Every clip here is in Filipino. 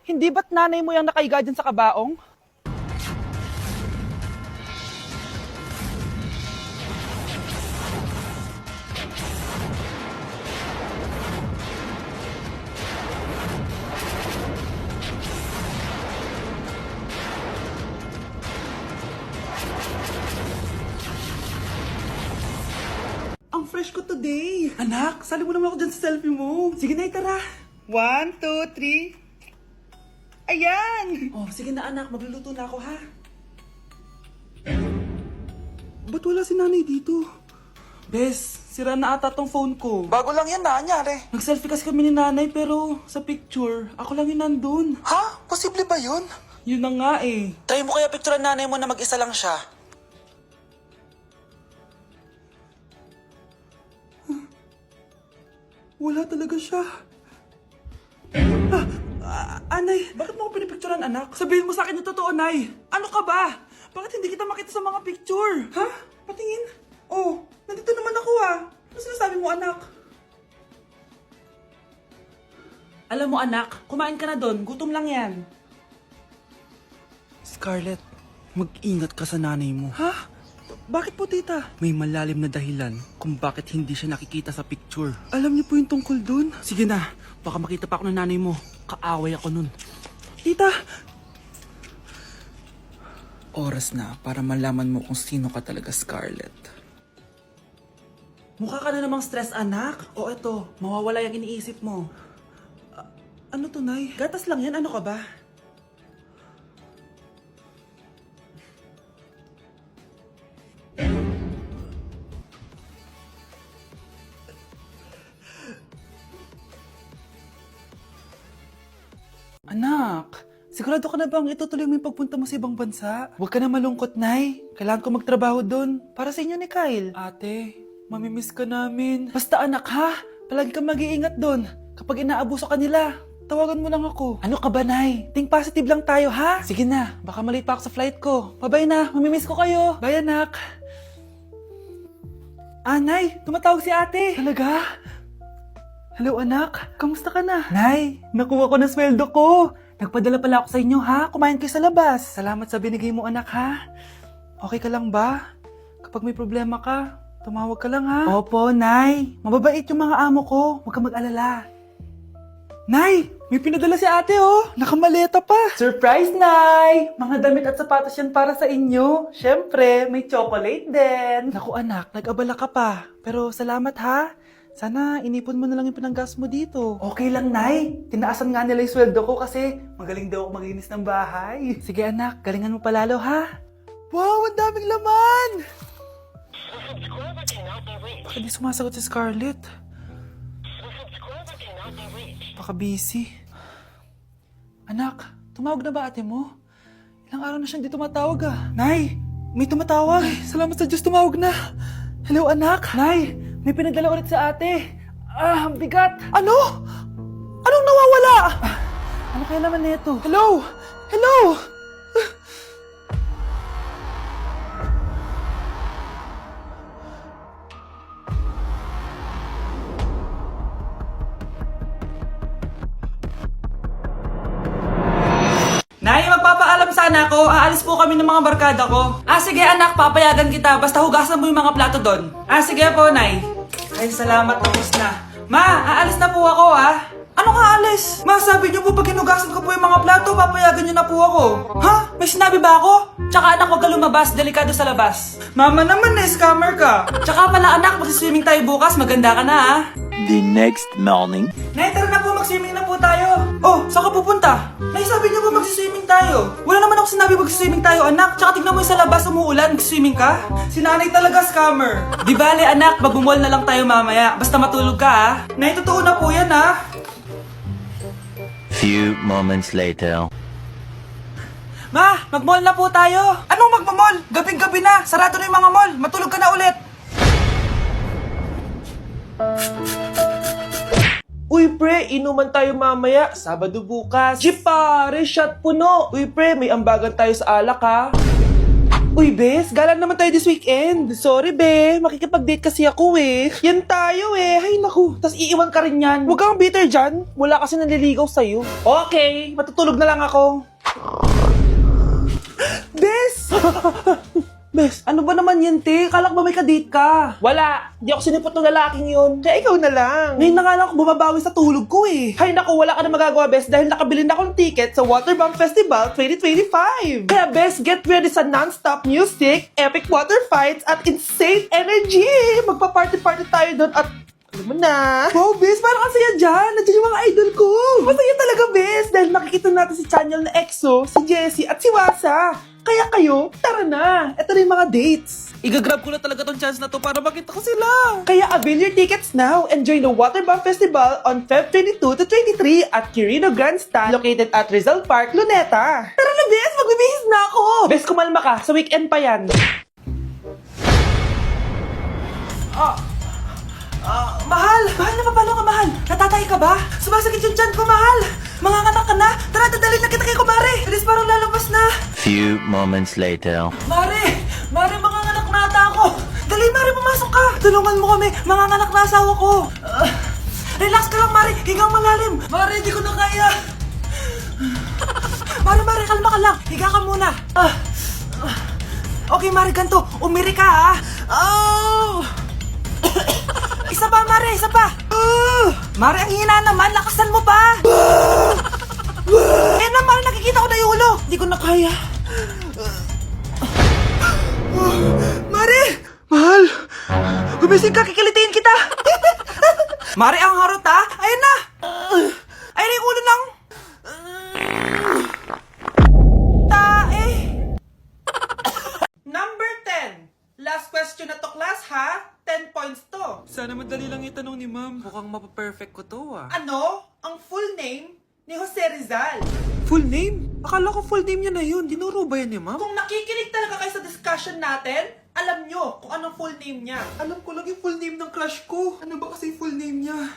Hindi ba't nanay mo yung nakaiga dyan sa kabaong? Ang fresh ko today! Anak, sali mo naman ako dyan sa selfie mo. Sige na, tara. 1, 2, 3. Ayan! Oh, sige na anak, magluluto na ako ha. Ba't wala si nanay dito? Bes, sira na ata tong phone ko. Bago lang yan, nangyari. Nag-selfie kasi kami ni nanay pero sa picture, ako lang yung nandun. Ha? Posible ba yun? Yun na nga eh. Try mo kaya picturean nanay mo na mag-isa lang siya. Wala talaga siya. Anay, bakit mo ako pinipicturean, anak? Sabihin mo sa akin yung totoo, Nay. Ano ka ba? Bakit hindi kita makita sa mga picture? Ha? Patingin? Oh, nandito naman ako ah. Ano sinasabi mo, anak? Alam mo, anak, kumain ka na doon. Gutom lang yan. Scarlett, mag-ingat ka sa nanay mo. Ha? Bakit po, tita? May malalim na dahilan kung bakit hindi siya nakikita sa picture. Alam niyo po yung tungkol doon? Sige na, baka makita pa ako ng nanay mo. Kaaway ako nun. Tita! Oras na para malaman mo kung sino ka talaga, Scarlett. Mukha ka na namang stress, anak. O eto, mawawala yung iniisip mo. Ano to, Nay? Gatas lang yan, ano ka ba? Anak, sigurado ka na bang itutuloy mo yung pagpunta mo sa ibang bansa? Huwag ka na malungkot, Nay. Kailangan ko magtrabaho doon. Para sa inyo ni Kyle. Ate, mamimiss ka namin. Basta anak ha, palagi kang mag-iingat doon. Kapag inaabuso ka nila, tawagan mo lang ako. Ano ka ba, Nay? Think positive lang tayo, ha? Sige na, baka malate pa ako sa flight ko. Bye-bye na, mamimiss ko kayo. Bye, anak. Nay, tumatawag si ate. Talaga? Hello anak, kamusta ka na? Nay, nakuha ko na sweldo ko. Nagpadala pala ako sa inyo ha, kumain kayo sa labas. Salamat sa binigay mo anak ha. Okay ka lang ba? Kapag may problema ka, tumawag ka lang ha. Opo, Nay. Mababait yung mga amo ko, huwag ka mag-alala. Nay, may pinadala si ate oh. Nakamaleta pa. Surprise, Nay! Mga damit at sapatos yan para sa inyo. Siyempre, may chocolate din. Naku anak, nag-abala ka pa. Pero salamat ha. Sana inipon mo na lang yung pinanggas mo dito. Okay lang, Nay. Tinaasan nga nila yung sweldo ko kasi magaling daw ako maglinis ng bahay. Sige anak, galingan mo palalo ha. Wow, ang daming laman! Bakit di sumasagot si Scarlett? Baka busy. Anak, tumawag na ba ate mo? Ilang araw na siyang di tumatawag ah. Nay, may tumatawag. Ay, salamat sa Diyos, tumawag na. Hello anak. Nay, may pinadala ulit sa ate. Ang bigat. Ano? Anong nawawala? Ano kaya naman nito? Hello? Hello? Nay, magpapaalam sana ako. Aalis po kami ng mga barkada ko. Sige anak, papayagan kita. Basta hugasan mo yung mga plato doon. Sige po, Nay. Ay, salamat. Tapos na. Ma, aalis na po ako Ano nga aalis? Ma, sabi niyo po pag hinugasan ko po yung mga plato, papayagan niyo na po ako. Ha? May sinabi ba ako? Tsaka anak, huwag ka lumabas. Delikado sa labas. Mama naman, scammer ka. Tsaka pala anak, magsiswimming tayo bukas. Maganda ka na The next morning. Nay, tara na po, mag-swimming na po tayo. Oh, saan ka pupunta? Nay, sabi niyo po mag-swimming tayo. Wala naman ako sinabi mag-swimming tayo, anak. Tsaka tignan mo yung sa labas, umuulan, mag-swimming ka. Si nanay talaga scammer. Di bale, anak, mag-mall na lang tayo mamaya. Basta matulog ka, Nay, totoo na po yan, Few moments later. Ma, mag-mall na po tayo. Anong mag-mall? Gabing-gabi na. Sarado na yung mga mall. Matulog ka na ulit. Uy pre, inuman tayo mamaya, Sabado bukas. Jeep pare, shot puno. Uy pre, may ambagan tayo sa alak ha. Uy, Bes, gala naman tayo this weekend. Sorry, Be. Makikipag-date kasi ako eh. Yan tayo eh. Ay, naku. Tas iiwan ka rin yan. Huwag kang bitter dyan. Wala kasi nanliligaw sa'yo. Okay, matutulog na lang ako. Bes! Bes, ano ba naman yan, te? Kala ko ba may kadate ka? Wala. Di ako sinipot ng lalaking yun. Kaya ikaw na lang. Ngayon na nga lang ako bumabawi sa tulog ko eh. Hay naku, wala ka na magagawa, Bes, dahil nakabili na ako ng ticket sa Waterbomb Festival 2025. Kaya, Bes, get ready sa non-stop music, epic water fights, at insane energy. Magpa-party-party tayo doon at alam mo na. Wow, Bes, parang ang saya dyan. Nandiyan yung mga idol ko. Masaya talaga, Bes, dahil makikita natin si Channel na EXO, si Jessie, at si Wasa. Kaya kayo, tara na. Ito na yung mga dates. Igagrab ko na talaga tong chance na to para makita ko sila. Kaya avail your tickets now and join the Waterbomb Festival on Feb 22 to 23 at Quirino Grandstand located at Rizal Park, Luneta. Tara na, Bes! Magbibihis na ako! Bes, kumalma ka. Sa weekend pa yan. Mahal! Mahal na mapalo ka, mahal! Natatay ka ba? Sumasakit yung tiyan ko, mahal! Manganganak ka na! Tara, dadalhin na kita kay kumare! Bilis, parang lalabas na! Few moments later. Mare! Mare, manganganak na ata ako! Dali, Mare, pumasok ka! Tulungan mo kami! Manganganak na asawa ko! Relax ka lang, Mare! Higang malalim! Mare, hindi ko na kaya! Mare, kalma ka lang! Higa ka muna! Okay, Mare, ganito! Umiri ka, ha! Oh! Isa pa, Mare! Isa pa! Mare, ang hina naman! Lakasan mo pa! Eh na, Mare, nakikita ko na yung ulo! Hindi ko na kaya! Mare! Mahal! Gumising ka, kikilitiin kita! Mare, ang harot ha! Ayun na! Ayun na yung ulo lang! Tae! Number 10. Last question na to, class, ha? 10 points to. Sana madali lang itanong ni ma'am. Mukhang mapaperfect ko to ah. Ano? Ang full name ni Jose Rizal. Full name? Akala ko full name niya na yun. Dinuro ba yan ni ma'am? Kung nakikinig talaga kayo sa discussion natin, alam nyo kung anong full name niya. Alam ko lang yung full name ng crush ko. Ano ba kasi yung full name niya?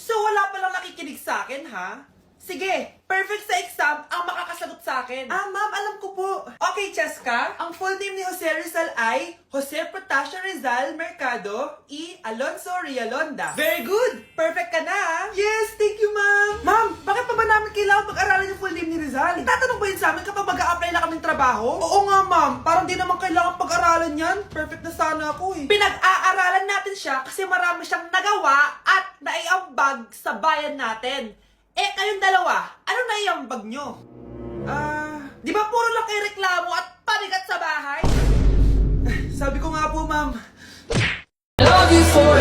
So wala palang nakikinig sa akin, ha? Sige, perfect sa exam ang makakasagot sa akin. Ma'am, alam ko po. Okay, Cheska, ang full name ni Jose Rizal ay Jose Protasio Rizal Mercado E. Alonso Rialonda. Very good! Perfect ka na, ha? Yes, thank you, ma'am. Ma'am, bakit pa ba namin kailangan pag-aralan yung full name ni Rizal? Itatanong ba yun sa amin kapag mag-a-apply na kaming trabaho? Oo nga, ma'am. Parang di naman kailangan pag-aralan yan. Perfect na sana ako, eh. Pinag-aaralan natin siya kasi marami siyang nagawa at naiambag sa bayan natin. Eh, kayong dalawa, ano na iambag nyo? Di ba puro lang kayo reklamo at panigat sa bahay? Sabi ko nga po, ma'am. Love you for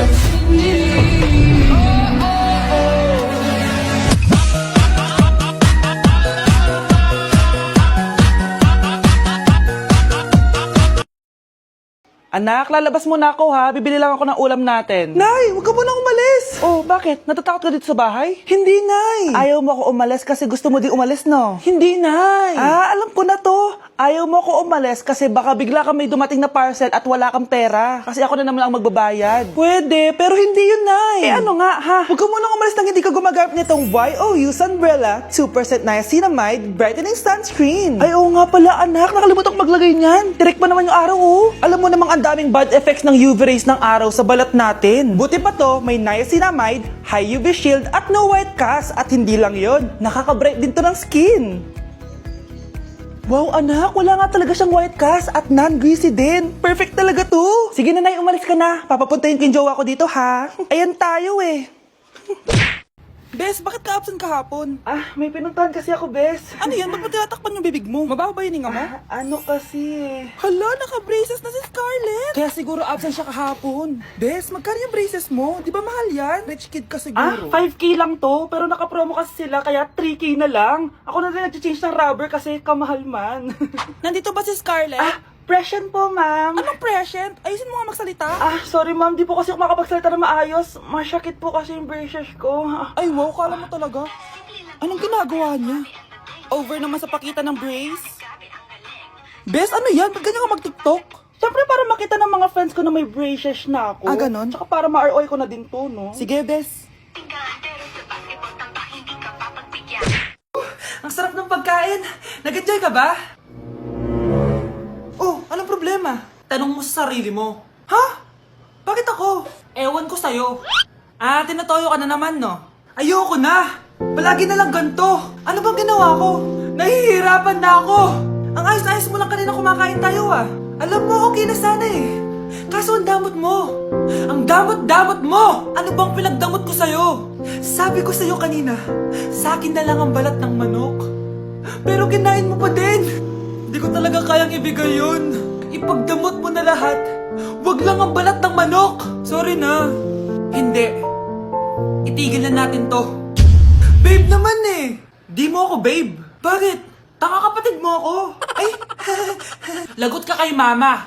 Anak, lalabas muna ako ha. Bibili lang ako ng ulam natin. Nay, huwag ka munang umalis. Oh, bakit? Natatakot ka dito sa bahay? Hindi, Nay. Ayaw mo ako umalis kasi gusto mo di umalis, no? Hindi, Nay. Alam ko na to. Ayaw mo ako umalis kasi baka bigla ka may dumating na parcel at wala kang pera. Kasi ako na naman ang magbabayad. Pwede, pero hindi yun, Nay. Eh ano nga, ha? Huwag ka munang umalis nang hindi ka gumagamit nitong YOU Sunbrella 2% niacinamide brightening sunscreen. Ay, oo nga pala, anak. Nakalimutan ko maglagay niyan. Direct pa naman yung araw, oh. Alam mo namang ang daming bad effects ng UV rays ng araw sa balat natin. Buti pa to, may niacinamide, high UV shield at no white cast. At hindi lang yon, nakaka-bright din to ng skin. Wow, anak, wala nga talaga siyang white cast at non-greasy din. Perfect talaga to. Sige na, Nay, umalis ka na. Papapuntahin ko yung jowa ko dito, ha? Ayan tayo, eh. Bes, bakit ka absent kahapon? May pinuntahan kasi ako, Bes. Ano yan? Ba't mo tinatakpan yung bibig mo? Mababa ba yung hinga mo? Ano kasi? Hala, naka-braces na si Scarlett. Kaya siguro absent siya kahapon. Bes, magkano yung braces mo? Di ba mahal yan? Rich kid ka siguro. 5K lang to, pero naka-promo kasi sila, kaya 3K na lang. Ako na rin nag-change ng rubber kasi kamahal man. Nandito ba si Scarlett? Present po, ma'am. Anong present? Ayusin mo nga magsalita. Sorry, ma'am. Di po kasi ako makapagsalita na maayos. Masyakit po kasi yung braces ko. Ay, wow. Kala mo talaga. Anong ginagawa niya? Over naman sa pakita ng brace. Bes, ano yan? Ba't ganyan ka mag-tiktok? Siyempre, para makita ng mga friends ko na may braces na ako. Ganon? Tsaka para ma-ROI ko na din to, no? Sige, Bes. Ang sarap ng pagkain. Nag-enjoy ka ba? Oh, anong problema? problema? Tanong mo sa sarili mo. Ha? Bakit ako? Ewan ko sa'yo. Tinatoyo ka na naman, no? Ayoko na! Palagi na lang ganito. Ano bang ginawa ko? Nahihirapan na ako. Ang ayos-ayos mo lang kanina kumakain tayo, ah. Alam mo, okay na sana eh. Kaso ang damot mo. Ang damot-damot mo! Ano bang pinagdamot ko sa'yo? Sabi ko sa'yo kanina, sa akin na lang ang balat ng manok. Pero kinain mo pa din. Hindi ko talaga kayang ibigay yun. Ipagdamot mo na lahat. Wag lang ang balat ng manok. Sorry na. Hindi. Itigil na natin to. Babe naman eh. Di mo ako babe. Bakit? Tanga kapatid mo ako. Ay. Lagot ka kay mama.